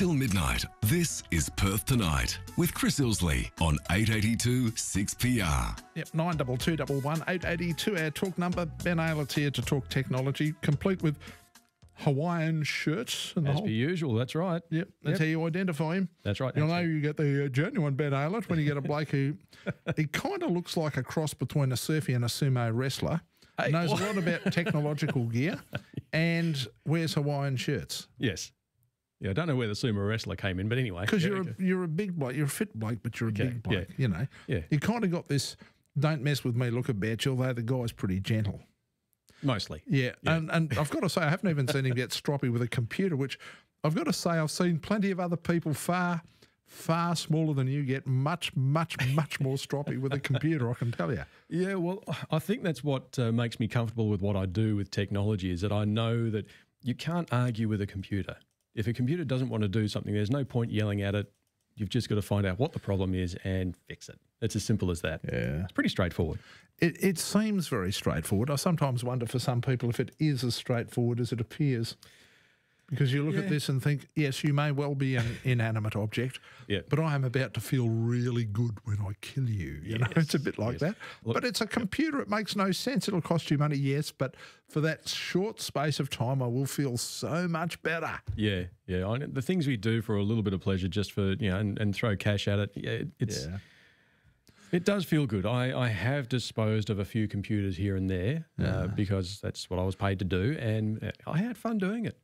till midnight, this is Perth Tonight with Chris Ilsley on 882 6PR. Yep, 92211 882 our talk number. Ben Aylert's here to talk technology, complete with Hawaiian shirts and the As whole. per usual, that's right. Yep, that's how you identify him. That's right. You'll know you get the genuine Ben Aylert when you get a bloke who he kind of looks like a cross between a surfie and a sumo wrestler. Hey, knows a lot about technological gear and wears Hawaiian shirts. Yes. Yeah, I don't know where the sumo wrestler came in, but anyway. Because Yeah, you're a big bloke, you're a fit bloke, but you're a big bloke. yeah. You know, Yeah. you kind of got this "don't mess with me" look about you, although the guy's pretty gentle. Mostly. Yeah, Yeah. And I've got to say, I haven't even seen him get stroppy with a computer, which I've got to say I've seen plenty of other people far smaller than you get much more stroppy with a computer, I can tell you. Yeah, well, I think that's what makes me comfortable with what I do with technology is that I know that you can't argue with a computer. If a computer doesn't want to do something, there's no point yelling at it. You've just got to find out what the problem is and fix it. It's as simple as that. Yeah. It's pretty straightforward. It seems very straightforward. I sometimes wonder for some people if it is as straightforward as it appears. Because you look at this and think, yes, you may well be an inanimate object, but I am about to feel really good when I kill you. You know, it's a bit like that. Look, but it's a computer. It makes no sense. It'll cost you money, yes, but for that short space of time, I will feel so much better. Yeah. The things we do for a little bit of pleasure just for, and throw cash at it, it does feel good. I have disposed of a few computers here and there because that's what I was paid to do, and I had fun doing it.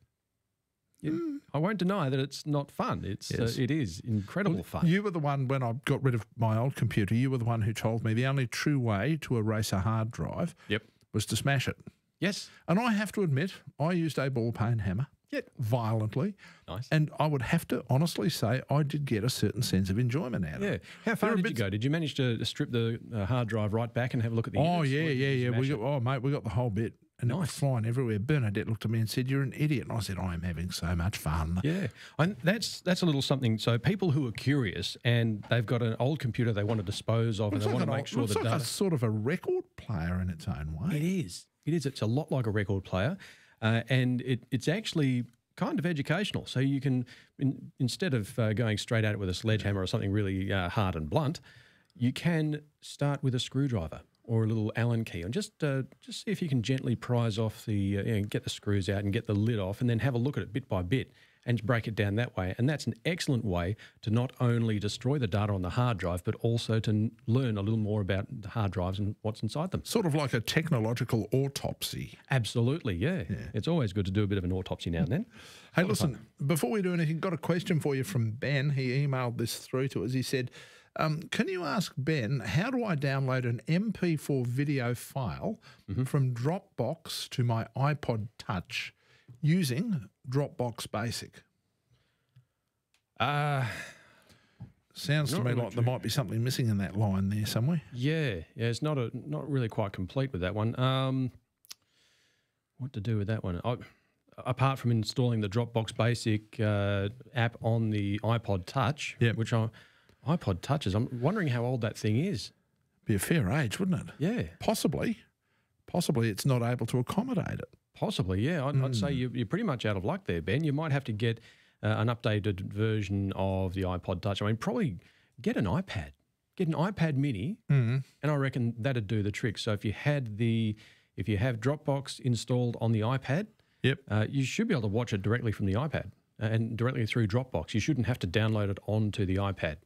I won't deny that it's not fun. It is incredible fun. You were the one, when I got rid of my old computer, you were the one who told me the only true way to erase a hard drive was to smash it. Yes. And I have to admit, I used a ball peen hammer violently. Nice. And I would have to honestly say I did get a certain sense of enjoyment out of it. How far did you go? Did you manage to strip the hard drive right back and have a look at the units? We got the whole bit. And it was flying everywhere. Bernadette looked at me and said, "You're an idiot." And I said, "I am having so much fun." Yeah, and that's a little something. So people who are curious and they've got an old computer they want to dispose of and they want to make sure that it's sort of a record player in its own way. It is. It's a lot like a record player, and it's actually kind of educational. So you can, instead of going straight at it with a sledgehammer or something really hard and blunt, you can start with a screwdriver or a little Allen key, and just see if you can gently prise off get the screws out and get the lid off, and then have a look at it bit by bit and break it down that way. And that's an excellent way to not only destroy the data on the hard drive, but also to learn a little more about the hard drives and what's inside them. Sort of like a technological autopsy. Absolutely, yeah. It's always good to do a bit of an autopsy now and then. Hey, listen, before we do anything, got a question for you from Ben. He emailed this through to us. He said, can you ask Ben, how do I download an MP4 video file from Dropbox to my iPod Touch using Dropbox Basic? Sounds to me like there might be something missing in that line there somewhere. Yeah, it's not really quite complete with that one. What to do with that one? Apart from installing the Dropbox Basic app on the iPod Touch, which iPod Touches, I'm wondering how old that thing is. Be a fair age, wouldn't it? Yeah. Possibly it's not able to accommodate it. Possibly, yeah. I'd say you're pretty much out of luck there, Ben. You might have to get an updated version of the iPod Touch. I mean, probably get an iPad. Get an iPad mini, and I reckon that'd do the trick. So if you have Dropbox installed on the iPad, you should be able to watch it directly from the iPad and directly through Dropbox. You shouldn't have to download it onto the iPad.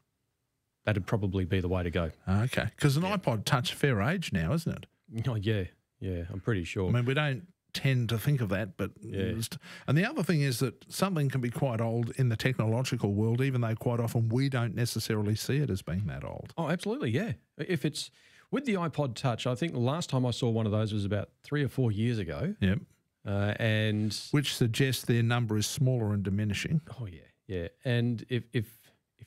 That'd probably be the way to go. Okay, because an iPod Touch fair age now, isn't it? Oh, yeah, I'm pretty sure. I mean, we don't tend to think of that, but and the other thing is that something can be quite old in the technological world, even though quite often we don't necessarily see it as being that old. Oh, absolutely, yeah. If it's with the iPod Touch, I think the last time I saw one of those was about 3 or 4 years ago. Yep. And which suggests their number is smaller and diminishing. Oh, yeah. And if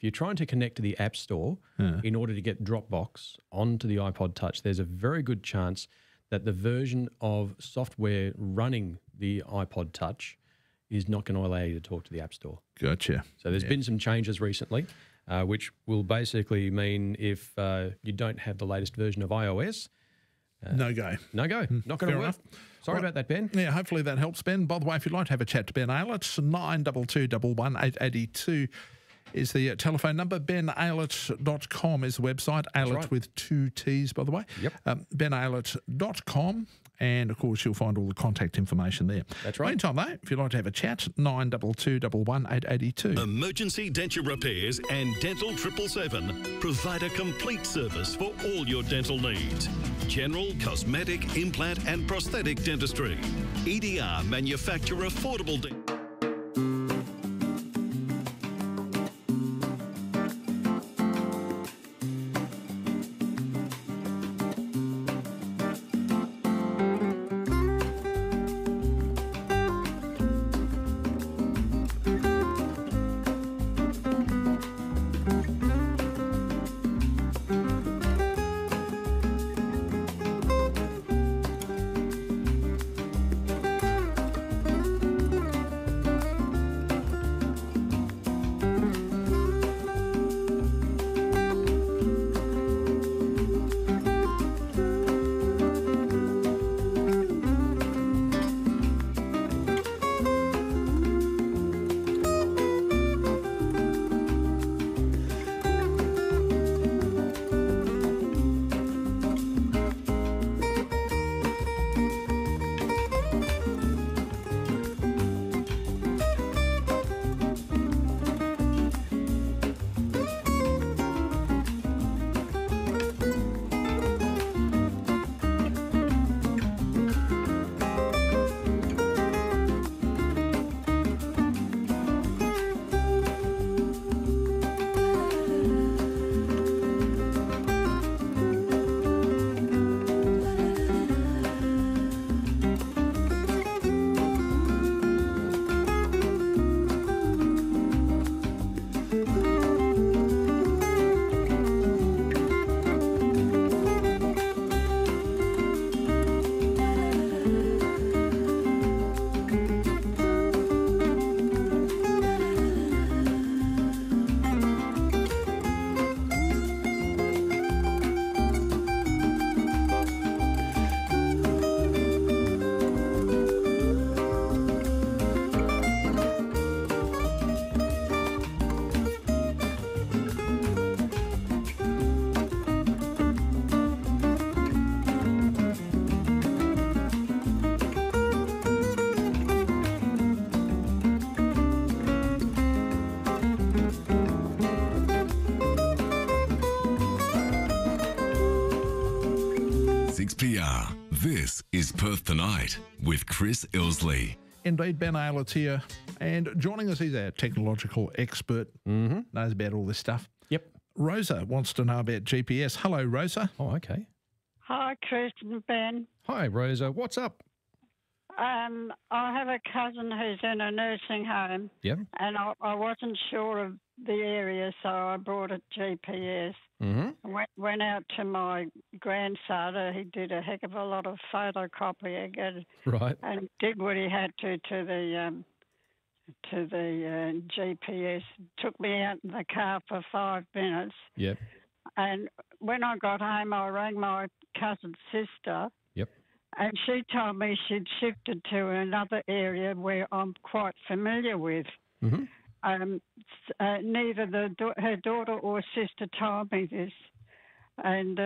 you're trying to connect to the App Store in order to get Dropbox onto the iPod Touch, there's a very good chance that the version of software running the iPod Touch is not going to allow you to talk to the App Store. Gotcha. So there's been some changes recently, which will basically mean if you don't have the latest version of iOS, No go. No go. Not going to work. enough. Sorry about that, Ben. Yeah, hopefully that helps, Ben. By the way, if you'd like to have a chat to Ben Aylett, 922 882 is the telephone number. BenAylett.com is the website. Aylett right. with 2 T's, by the way. Yep. BenAylett.com. And, of course, you'll find all the contact information there. That's right. Meantime, though, if you'd like to have a chat, 922 882. Emergency Denture Repairs and Dental 777 provide a complete service for all your dental needs. General, cosmetic, implant and prosthetic dentistry. EDR manufacture affordable dental. This is Perth Tonight with Chris Ilsley. Indeed, Ben Aylett's here. And joining us, he's our technological expert, knows about all this stuff. Yep. Rosa wants to know about GPS. Hello, Rosa. Oh, okay. Hi, Chris and Ben. Hi, Rosa. What's up? I have a cousin who's in a nursing home, Yep. and I wasn't sure of the area, so I brought a GPS. Went out to my grandson. He did a heck of a lot of photocopying Right. and did what he had to the GPS. Took me out in the car for 5 minutes. Yep. And when I got home, I rang my cousin's sister. Yep. And she told me she'd shifted to another area where I'm quite familiar with. Mm-hmm. Neither her daughter or sister told me this, and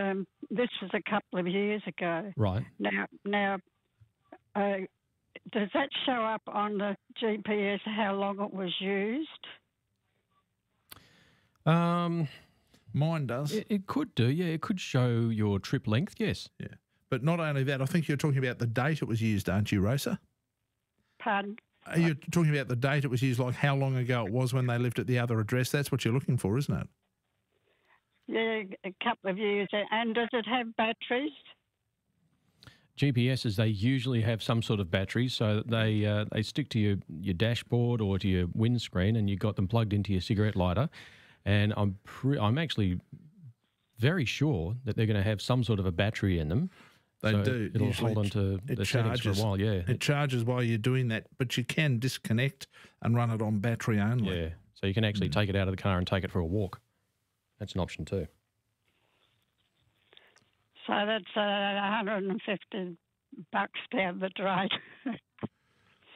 this was a couple of years ago. Right. Now, does that show up on the GPS how long it was used? Mine does. It could do, yeah. It could show your trip length, yes. Yeah. But not only that, I think you're talking about the date it was used, aren't you, Rosa? Pardon? Are you talking about the date it was used, like how long ago it was when they lived at the other address? That's what you're looking for, isn't it? Yeah, a couple of years. And does it have batteries? GPSs, they usually have some sort of battery, so that they stick to your dashboard or to your windscreen, and you've got them plugged into your cigarette lighter. And I'm actually very sure that they're going to have some sort of a battery in them. They so do. It'll Usually hold on to the settings for a while, yeah. It charges while you're doing that, but you can disconnect and run it on battery only. Yeah, so you can actually take it out of the car and take it for a walk. That's an option too. So that's $150 down the drain.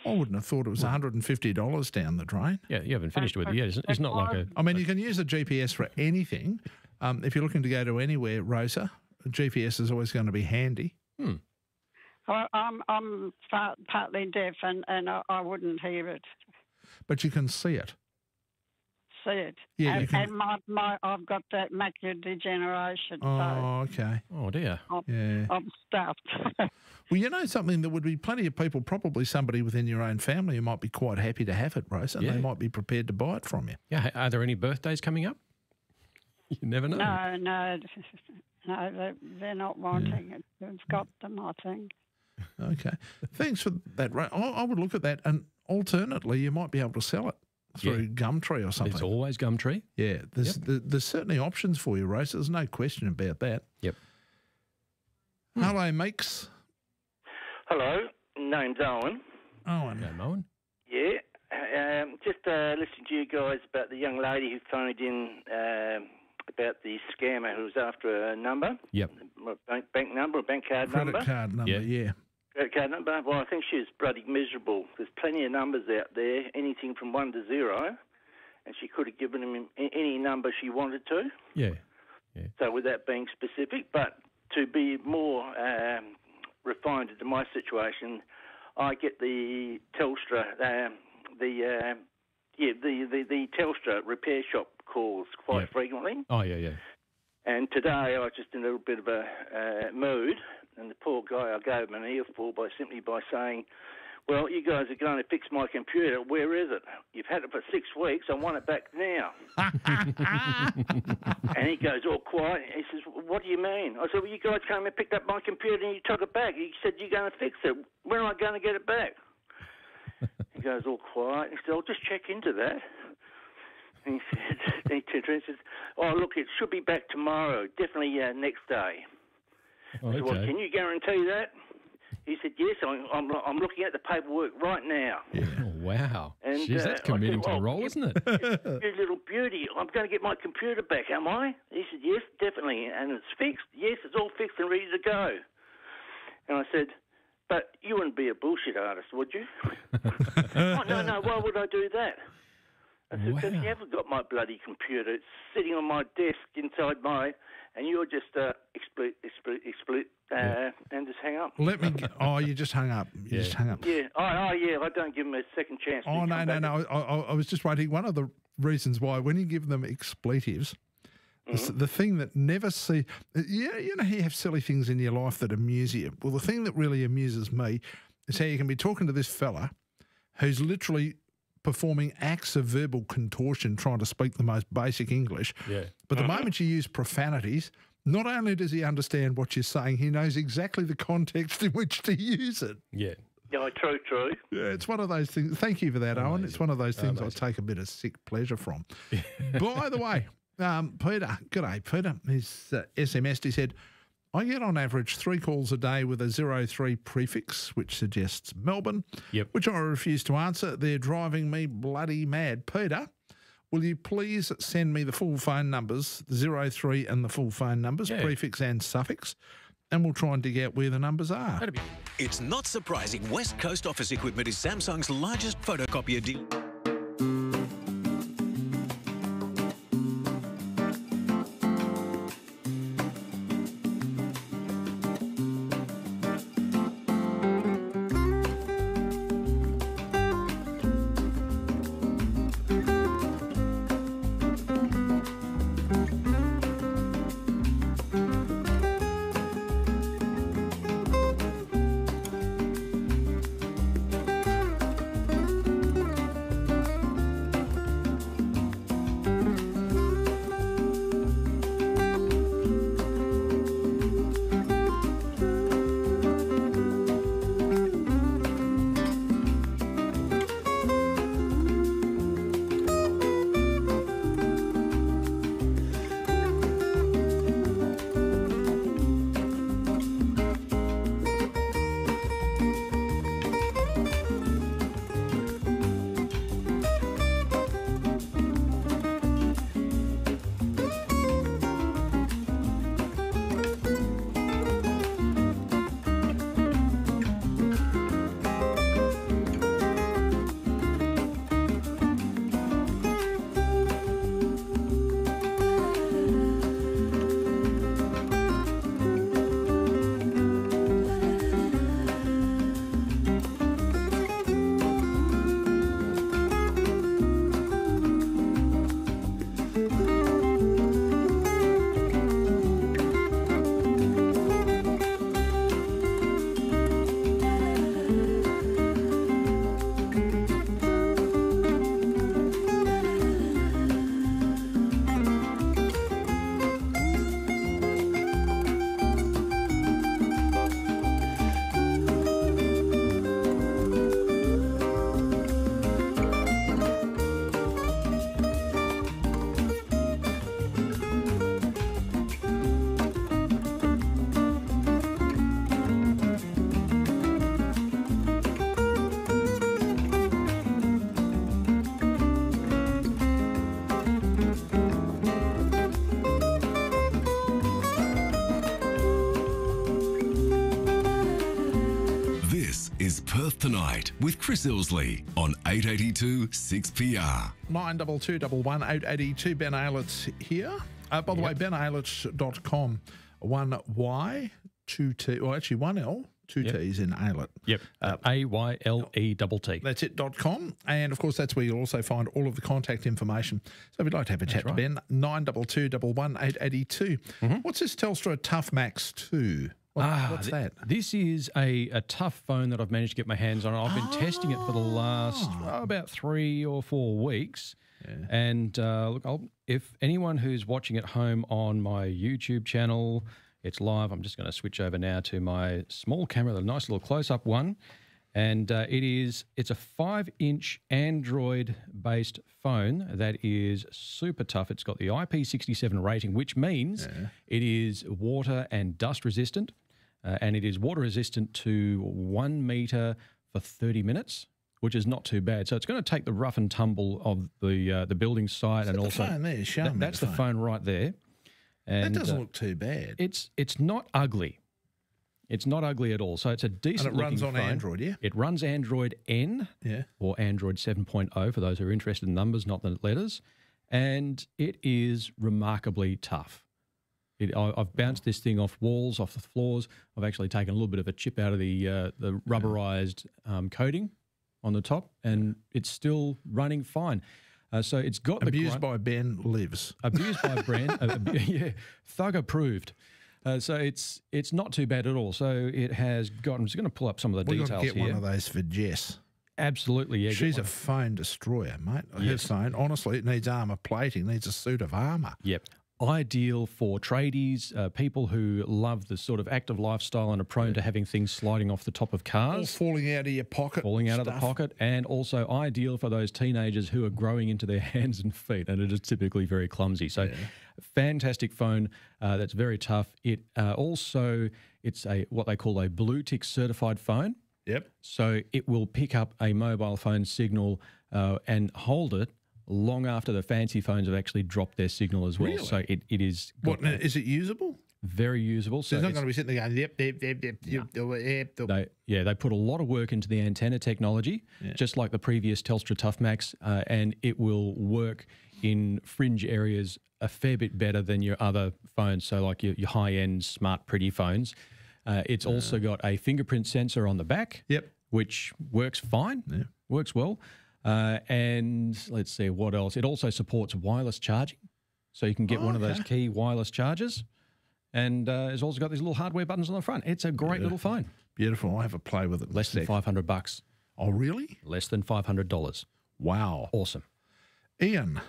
I wouldn't have thought it was $150 down the drain. Yeah, you haven't finished with it yet. It's not like a... I mean, you can use a GPS for anything. If you're looking to go to anywhere, Rosa, a GPS is always going to be handy. I'm partly deaf and I wouldn't hear it. But you can see it. See it. Yeah, and I've got that macular degeneration. Oh, okay. Oh, dear. I'm stuffed. Well, you know something, there would be plenty of people, probably somebody within your own family who might be quite happy to have it, Rosa, and they might be prepared to buy it from you. Yeah. Are there any birthdays coming up? You never know. No, they're not wanting it. We've got them, I think. Okay. Thanks for that. I would look at that, and alternately, you might be able to sell it through Gumtree or something. It's always Gumtree. Yeah, there's certainly options for you, Rosa. There's no question about that. Yep. Hello, Meeks. Hello, name's Owen. Owen. Hello, Owen. Yeah, just listening to you guys about the young lady who phoned in about the scammer who was after a number. Yep. Bank number, or bank card number. Credit card number, yeah. Credit card number. Well, I think she was bloody miserable. There's plenty of numbers out there, anything from 1 to 0, and she could have given him any number she wanted to. Yeah. So with that being specific, but to be more refined into my situation, I get the Telstra, the Telstra repair shop calls quite frequently. Oh, yeah. And today I was just in a little bit of a mood, and the poor guy, I gave him an earful simply by saying, well, you guys are going to fix my computer. Where is it? You've had it for 6 weeks. I want it back now. And he goes all quiet. He says, what do you mean? I said, well, you guys came and picked up my computer and you took it back. He said, you're going to fix it. When am I going to get it back? He goes all quiet. He said, I'll just check into that. And he turned around and says, oh, look, it should be back tomorrow. Definitely next day. I said, well, can you guarantee that? He said, yes, I'm looking at the paperwork right now. Yeah. Oh, wow. And, jeez, that's committing to the role, isn't it? You little beauty, I'm going to get my computer back, am I? He said, yes, definitely. And it's fixed. Yes, it's all fixed and ready to go. And I said, but you wouldn't be a bullshit artist, would you? Oh, no, why would I do that? I said, because you haven't got my bloody computer. It's sitting on my desk inside and you're just exploit, and just hang up. You just hung up. You just hung up. Yeah. I don't give them a second chance. Oh, no. I was just waiting. One of the reasons why, when you give them expletives, the thing that never see... You know how you have silly things in your life that amuse you? Well, the thing that really amuses me is how you can be talking to this fella who's literally performing acts of verbal contortion trying to speak the most basic English. Yeah. But the moment you use profanities, not only does he understand what you're saying, he knows exactly the context in which to use it. Yeah. Yeah, true. Yeah, it's one of those things. Thank you for that, Owen. It's one of those things I take a bit of sick pleasure from. By the way, Peter, g'day, Peter. He's SMS'd. He said, I get on average 3 calls a day with a 03 prefix, which suggests Melbourne, which I refuse to answer. They're driving me bloody mad. Peter, will you please send me the full phone numbers, the 03 and the full phone numbers, prefix and suffix, and we'll try and dig out where the numbers are. It's not surprising West Coast Office Equipment is Samsung's largest photocopier deal. Tonight with Chris Ilsley on 882 6PR. 922 11882. Ben Aylett here. By the way, benaylett.com. 1Y, 2T, well, actually 1L, 2 T's in Aylett. Yep. AYLETT. That's it.com. And of course, that's where you'll also find all of the contact information. So if you'd like to have a chat to Ben, 922 11882. What's this Telstra Tough Max 2? What's that? This is a tough phone that I've managed to get my hands on. I've been testing it for the last about 3 or 4 weeks. Yeah. And look, if anyone who's watching at home on my YouTube channel, it's live. I'm just going to switch over now to my small camera, the nice little close-up one. And it's a 5-inch Android-based phone that is super tough. It's got the IP67 rating, which means it is water and dust resistant. And it is water resistant to 1 metre for 30 minutes, which is not too bad. So it's going to take the rough and tumble of the building site. And also, phone there, that's the phone right there. And that doesn't look too bad. It's not ugly. It's not ugly at all. So it's a decent looking phone. And it runs on Android, yeah? It runs Android N or Android 7.0 for those who are interested in numbers, not the letters. And it is remarkably tough. I've bounced this thing off walls, off the floors. I've actually taken a little bit of a chip out of the rubberized coating on the top, and it's still running fine. So it's got Abused by Ben lives. Abused by Ben, thug approved. So it's not too bad at all. So it has got. I'm just going to pull up some of the details here. We've got to get one of those for Jess. Absolutely, yeah. She's a phone destroyer, mate. Her phone, honestly, it needs armour plating, needs a suit of armour. Yep. Ideal for tradies, people who love the sort of active lifestyle and are prone to having things sliding off the top of cars. Or falling out of your pocket. Falling out of the pocket. And also ideal for those teenagers who are growing into their hands and feet, and it is typically very clumsy. So fantastic phone that's very tough. It's what they call a blue tick certified phone. Yep. So it will pick up a mobile phone signal and hold it long after the fancy phones have actually dropped their signal as well. Really? So it is... Is it usable? Very usable. So it's not going to be sitting there going, They put a lot of work into the antenna technology, just like the previous Telstra Tough Max, and it will work in fringe areas a fair bit better than your other phones, so like your high-end, smart, pretty phones. It's also got a fingerprint sensor on the back, which works fine, works well. And let's see what else. It also supports wireless charging, so you can get one of those key wireless chargers. And it's also got these little hardware buttons on the front. It's a great little phone. Beautiful. I'll have a play with it. Less than $500. Oh, really? Less than $500. Wow. Awesome. Ian.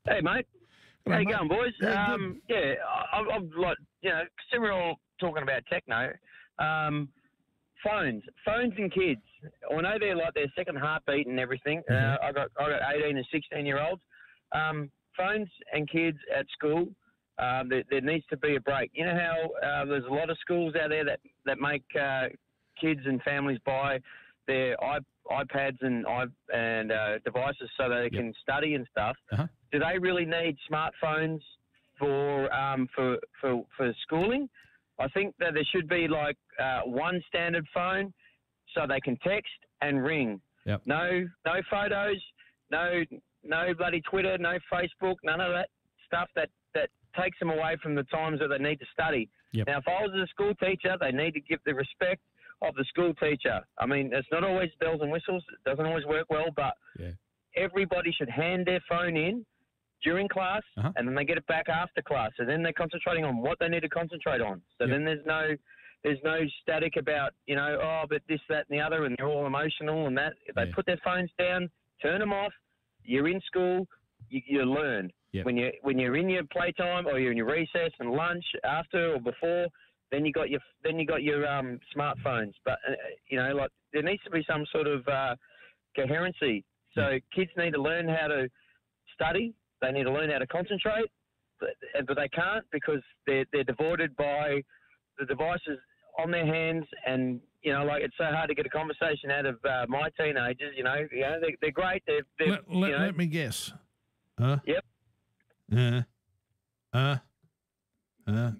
Hey, mate. How you going, boys? Good. I'm like, considering we're all talking about techno, phones and kids. I know they're like their second heartbeat and everything. I got 18 and 16-year-olds. Phones and kids at school. There needs to be a break. You know how there's a lot of schools out there that make kids and families buy their iPads and devices so that they can study and stuff. Do they really need smartphones for schooling? I think that there should be like one standard phone so they can text and ring. Yep. No photos, no bloody Twitter, no Facebook, none of that stuff that takes them away from the times that they need to study. Yep. Now, if I was a school teacher, they need to give the respect of the school teacher. I mean, it's not always bells and whistles. It doesn't always work well, but everybody should hand their phone in during class, and then they get it back after class. So then they're concentrating on what they need to concentrate on. So then there's no static about, but this, that, and the other, and they're all emotional and that. If they put their phones down, turn them off, you're in school, you learn. Yep. When you're in your playtime or you're in your recess and lunch, after or before, then you got your smartphones. But like there needs to be some sort of coherency. So kids need to learn how to study. They need to learn how to concentrate, but they can't because they're devoided by the devices on their hands. And it's so hard to get a conversation out of my teenagers. They're great. Let me guess. Yep.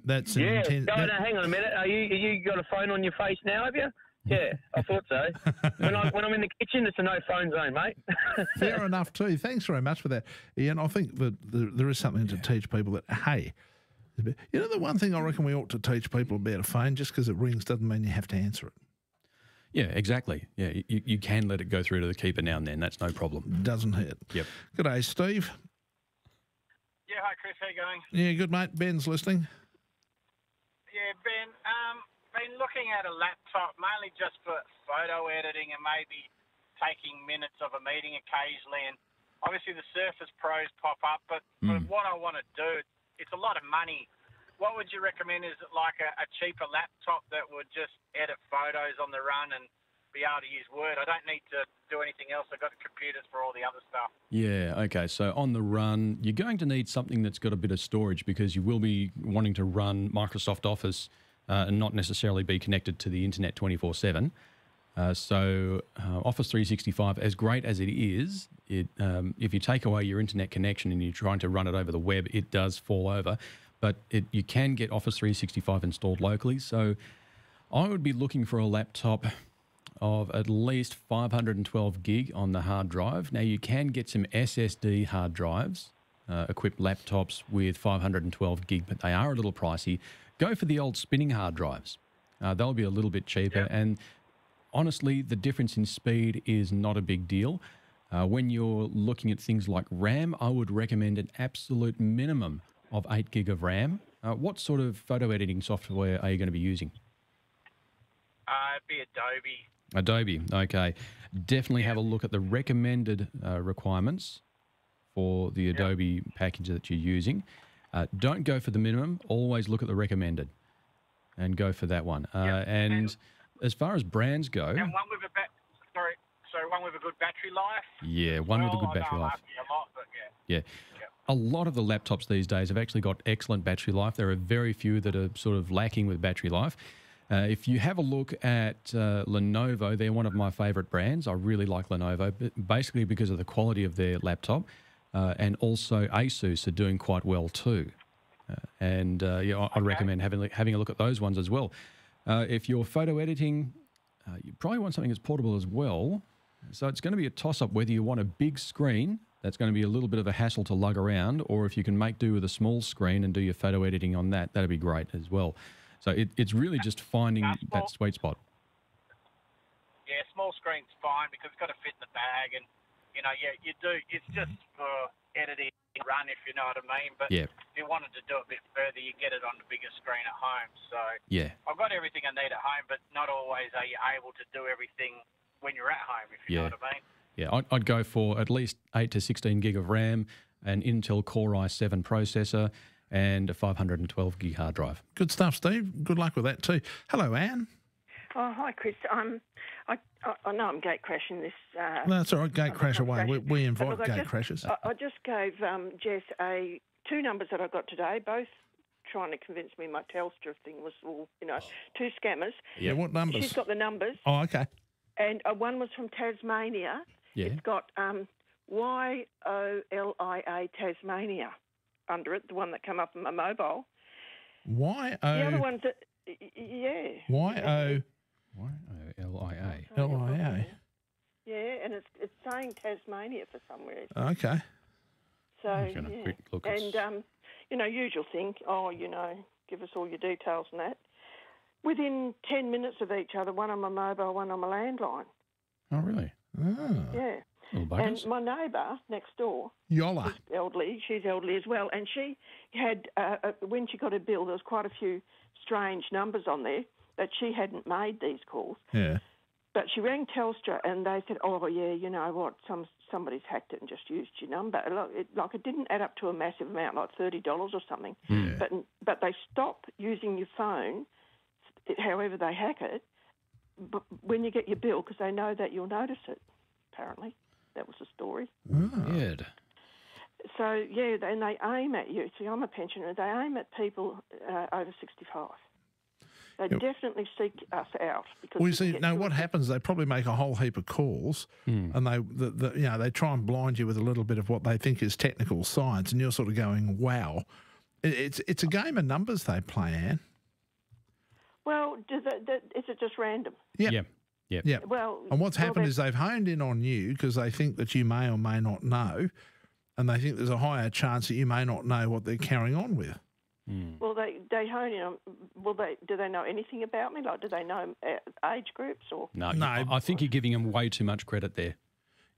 That's hang on a minute. You got a phone on your face now, have you? Yeah, I thought so. When I'm in the kitchen, it's a no phone zone, mate. Fair enough too. Thanks very much for that, Ian. I think that there is something to teach people that, hey, you know, the one thing I reckon we ought to teach people about a phone, just because it rings doesn't mean you have to answer it. Yeah, exactly. Yeah, you can let it go through to the keeper now and then. That's no problem. Doesn't hurt. Yep. Good day, Steve. Yeah, hi Chris, how you going? Yeah, good mate. Ben's listening. Yeah, Ben, been looking at a laptop mainly just for photo editing and maybe taking minutes of a meeting occasionally. And obviously the Surface Pros pop up, but for what I want to do, it's a lot of money. What would you recommend? Is it like a cheaper laptop that would just edit photos on the run and be able to use Word? I don't need to do anything else. I've got the computers for all the other stuff. Yeah, okay. So on the run, you're going to need something that's got a bit of storage because you will be wanting to run Microsoft Office and not necessarily be connected to the internet 24/7. So Office 365, as great as it is, if you take away your internet connection and you're trying to run it over the web, it does fall over. But you can get Office 365 installed locally. So I would be looking for a laptop of at least 512 gig on the hard drive. Now, you can get some SSD hard drives, equipped laptops with 512 gig, but they are a little pricey. Go for the old spinning hard drives. They'll be a little bit cheaper. Yep. And honestly, the difference in speed is not a big deal. When you're looking at things like RAM, I would recommend an absolute minimum of 8 gig of RAM. What sort of photo editing software are you going to be using? It'd be Adobe. Adobe, okay. Definitely have a look at the recommended requirements for the Adobe package that you're using. Don't go for the minimum. Always look at the recommended and go for that one. And as far as brands go... And one with one with a good battery life? Yeah, one with a good battery life. A lot, but yeah. A lot of the laptops these days have actually got excellent battery life. There are very few that are sort of lacking with battery life. If you have a look at Lenovo, they're one of my favourite brands. I really like Lenovo, basically because of the quality of their laptop. And also ASUS are doing quite well too. I'd recommend having a look at those ones as well. If you're photo editing, you probably want something that's portable as well. So it's going to be a toss-up whether you want a big screen, that's going to be a little bit of a hassle to lug around, or if you can make do with a small screen and do your photo editing on that, that'd be great as well. So it's really just finding that sweet spot. Yeah, small screen's fine because it's got to fit in the bag, and you do. It's just for editing run, if you know what I mean. But if you wanted to do it a bit further, you get it on the bigger screen at home. So I've got everything I need at home, but not always are you able to do everything when you're at home, if you know what I mean. Yeah, I'd go for at least 8 to 16 gig of RAM, an Intel Core i7 processor, and a 512 gig hard drive. Good stuff, Steve. Good luck with that too. Hello, Anne. Oh, hi, Chris. I know I'm gate crashing this. No, that's all right. Gate crash away. We invite gate crashes. I just gave Jess two numbers that I got today, both trying to convince me my Telstra thing was all, two scammers. Yeah, what numbers? She's got the numbers. Oh, okay. And one was from Tasmania. Yeah. It's got YOLIA Tasmania under it, the one that came up on my mobile. Y-O... The other one's... Y-O... Y-O-L-I-A. L-I-A. Yeah, and it's saying Tasmania for some reason. Okay. So, quick look. And, usual thing, give us all your details and that. Within 10 minutes of each other, one on my mobile, one on my landline. Oh, really? Oh. Yeah. And my neighbour next door, Yola, she's elderly as well, and she had, when she got her bill, there was quite a few strange numbers on there that she hadn't made these calls. Yeah. But she rang Telstra and they said, oh, yeah, you know what, somebody's hacked it and just used your number. It didn't add up to a massive amount, like $30 or something. Yeah. But they stop using your phone, however they hack it, when you get your bill, because they know that you'll notice it, apparently. That was the story. Weird. So, yeah, and they aim at you. See, I'm a pensioner. They aim at people over 65. They definitely seek us out. Because well, you see, now what happens, they probably make a whole heap of calls and they try and blind you with a little bit of what they think is technical science, and you're sort of going, wow. It's a game of numbers they play, Anne. Well, is it just random? Yeah. Yep. Yeah. Well, And what's happened is they've honed in on you because they think that you may or may not know, and they think there's a higher chance that you may not know what they're carrying on with. Well, they hone in on. Do they know anything about me? Like, do they know age groups or? No, I think you're giving them way too much credit there.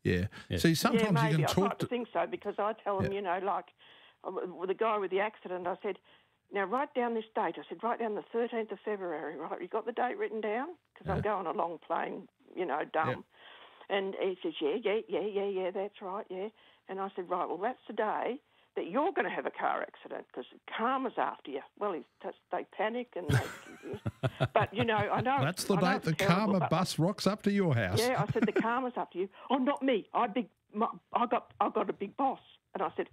Yeah. Yeah. See, sometimes maybe. you can I'd talk like to think so because I tell them, like with the guy with the accident, I said, now write down this date. I said, write down the 13th of February. Right, you got the date written down? Because I'm going along playing, dumb. And he says, yeah, that's right, yeah. And I said, right, well, that's the day that you're going to have a car accident because karma's after you. Well, they panic and but, I know. That's the I know date the it's terrible, karma but- bus rocks up to your house. Yeah, I said, the karma's after you. Oh, not me. I got a big boss. And I said,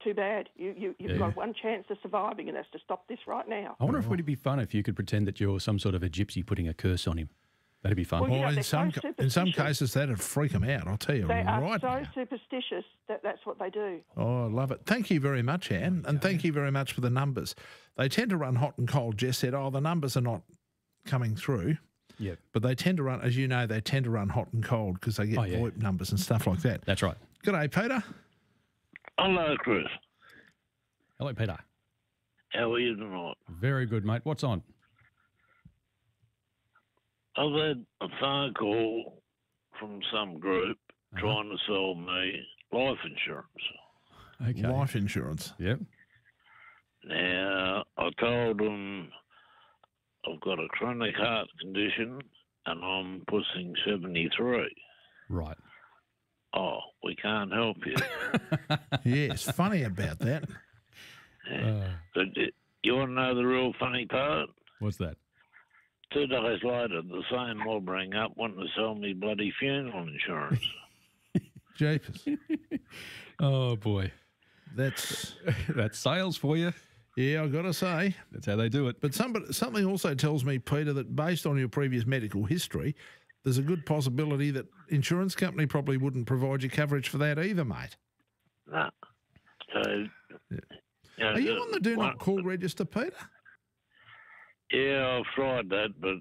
too bad. You've got one chance of surviving, and that's to stop this right now. I wonder if it would be fun if you could pretend that you're some sort of a gypsy putting a curse on him. That'd be fun. Well, Well, they're in some superstitious. cases, that'd freak them out. I'll tell you They are right so now. superstitious that that's what they do. Oh, I love it. Thank you very much, Anne, and thank you very much for the numbers. They tend to run hot and cold. Jess said, the numbers are not coming through. Yep. But they tend to run, as you know, they tend to run hot and cold because they get VoIP numbers and stuff like that. That's right. G'day, Peter. Hello, Chris. Hello, Peter. How are you tonight? Very good, mate. What's on? I've had a phone call from some group trying to sell me life insurance. Okay. Life insurance. Yep. Now, I told them I've got a chronic heart condition and I'm pushing 73. Right. Oh, we can't help you. Yes, funny about that. But you want to know the real funny part? What's that? 2 days later, the same mob rang up wanting to sell me bloody funeral insurance. Jeepers. Oh, boy. That's sales for you. Yeah, I've got to say. That's how they do it. But something also tells me, Peter, that based on your previous medical history, there's a good possibility that insurance company probably wouldn't provide you coverage for that either, mate. No. So, Are you on the Do Not Call register, Peter? Yeah, I've tried that, but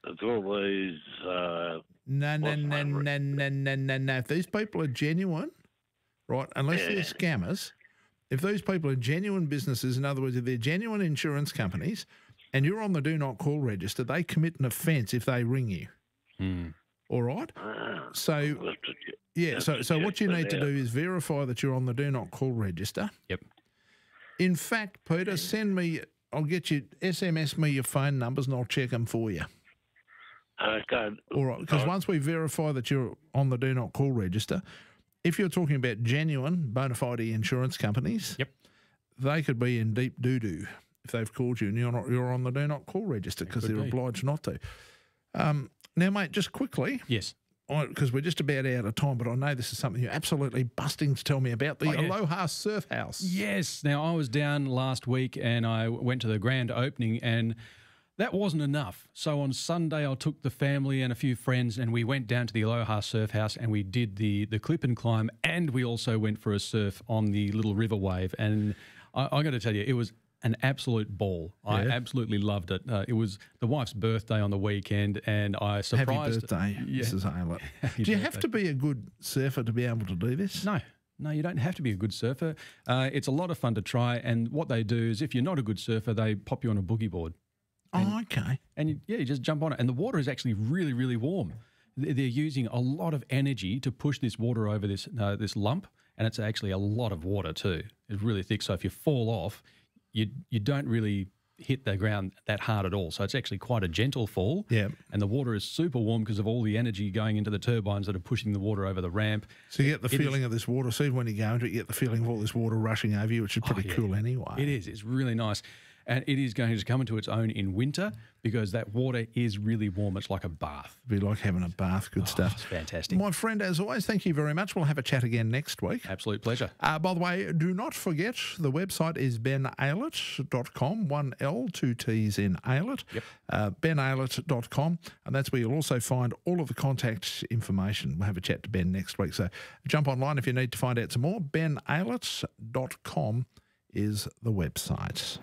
it's always... No. If these people are genuine, right, unless they're scammers, if these people are genuine businesses, in other words, if they're genuine insurance companies and you're on the Do Not Call register, they commit an offence if they ring you. All right? So what you need to do is verify that you're on the Do Not Call register. Yep. In fact, Peter, I'll get you, SMS me your phone numbers and I'll check them for you. Okay. All right, because once we verify that you're on the Do Not Call register, if you're talking about genuine bona fide insurance companies, they could be in deep doo-doo if they've called you and you're on the Do Not Call register because they're obliged not to. Now, mate, just quickly. Yes. Because we're just about out of time, but I know this is something you're absolutely busting to tell me about, the Aloha Surf House. Yes. Now, I was down last week and I went to the grand opening and that wasn't enough. So on Sunday, I took the family and a few friends and we went down to the Aloha Surf House and we did the clip and climb and we also went for a surf on the little river wave. And I'm going to tell you, it was an absolute ball. I absolutely loved it. It was the wife's birthday on the weekend and I surprised... Happy birthday, Mrs. Aylett. Do you have to be a good surfer to be able to do this? No, you don't have to be a good surfer. It's a lot of fun to try and what they do is if you're not a good surfer, they pop you on a boogie board. Okay. And you just jump on it. And the water is actually really, really warm. They're using a lot of energy to push this water over this lump and it's actually a lot of water too. It's really thick. So if you fall off, you don't really hit the ground that hard at all. So it's actually quite a gentle fall. Yeah. And the water is super warm because of all the energy going into the turbines that are pushing the water over the ramp. So you get the feeling of this water. See, when you go into it, you get the feeling of all this water rushing over you, which is pretty cool anyway. It is. It's really nice. And it is going to come into its own in winter because that water is really warm. It's like a bath. It'd be like having a bath. Good stuff. It's fantastic. My friend, as always, thank you very much. We'll have a chat again next week. Absolute pleasure. By the way, do not forget the website is benaylett.com, 1 L, 2 T's in Aylett. Yep. benaylett.com, and that's where you'll also find all of the contact information. We'll have a chat to Ben next week. So jump online if you need to find out some more. benaylett.com is the website.